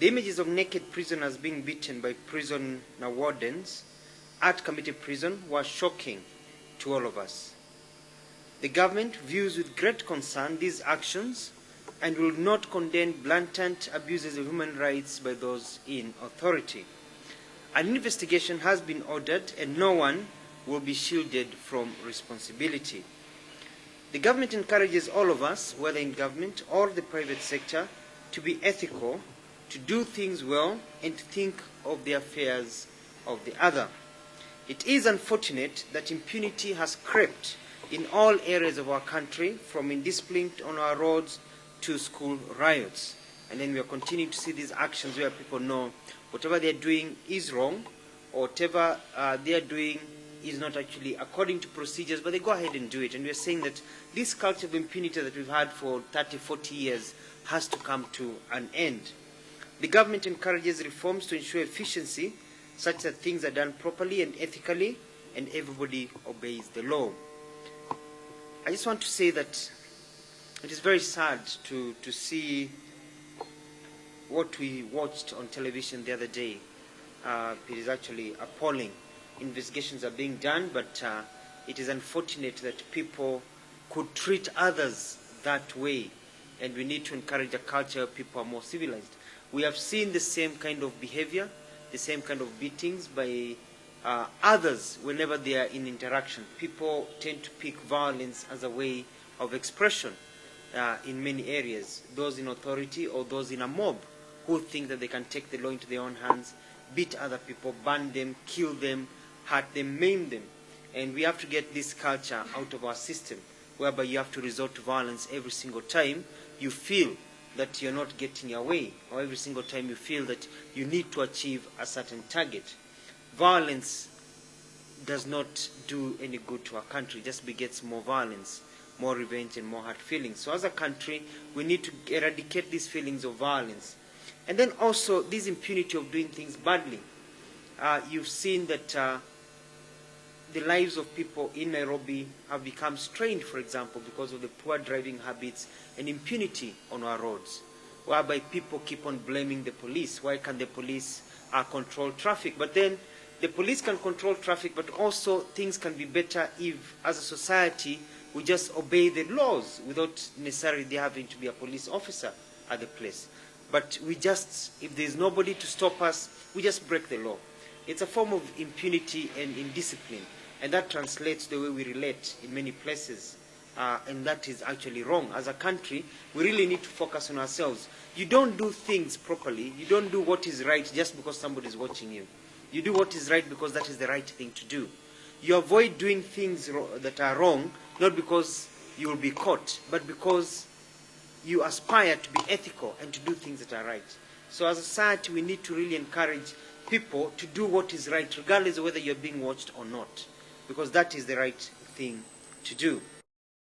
The images of naked prisoners being beaten by prisoner wardens at Kamiti prison were shocking to all of us. The government views with great concern these actions and will not condemn blatant abuses of human rights by those in authority. An investigation has been ordered and no one will be shielded from responsibility. The government encourages all of us, whether in government or the private sector, to be ethical, to do things well, and to think of the affairs of the other. It is unfortunate that impunity has crept in all areas of our country, from indiscipline on our roads to school riots. And then we are continuing to see these actions where people know whatever they're doing is wrong, or whatever they're doing is not actually according to procedures, but they go ahead and do it. And we're saying that this culture of impunity that we've had for 30, 40 years has to come to an end. The government encourages reforms to ensure efficiency, such that things are done properly and ethically, and everybody obeys the law. I just want to say that it is very sad to see what we watched on television the other day. It is actually appalling. Investigations are being done, but it is unfortunate that people could treat others that way, and we need to encourage a culture where people are more civilized. We have seen the same kind of behavior, the same kind of beatings by others whenever they are in interaction. People tend to pick violence as a way of expression in many areas. Those in authority or those in a mob who think that they can take the law into their own hands, beat other people, burn them, kill them, hurt them, maim them. And we have to get this culture out of our system, whereby you have to resort to violence every single time you feel that you're not getting your way, or every single time you feel that you need to achieve a certain target. Violence does not do any good to our country. It just begets more violence, more revenge, and more hurt feelings. So as a country, we need to eradicate these feelings of violence. And then also this impunity of doing things badly. You've seen that the lives of people in Nairobi have become strained, for example, because of the poor driving habits and impunity on our roads, whereby people keep on blaming the police. Why can't the police control traffic? But then the police can control traffic, but also things can be better if, as a society, we just obey the laws without necessarily there having to be a police officer at the place. But we just, if there's nobody to stop us, we just break the law. It's a form of impunity and indiscipline, and that translates the way we relate in many places, and that is actually wrong. As a country, we really need to focus on ourselves. You don't do things properly, you don't do what is right just because somebody is watching you. You do what is right because that is the right thing to do. You avoid doing things that are wrong, not because you will be caught, but because you aspire to be ethical and to do things that are right. So as a society, we need to really encourage people to do what is right, regardless of whether you're being watched or not, because that is the right thing to do.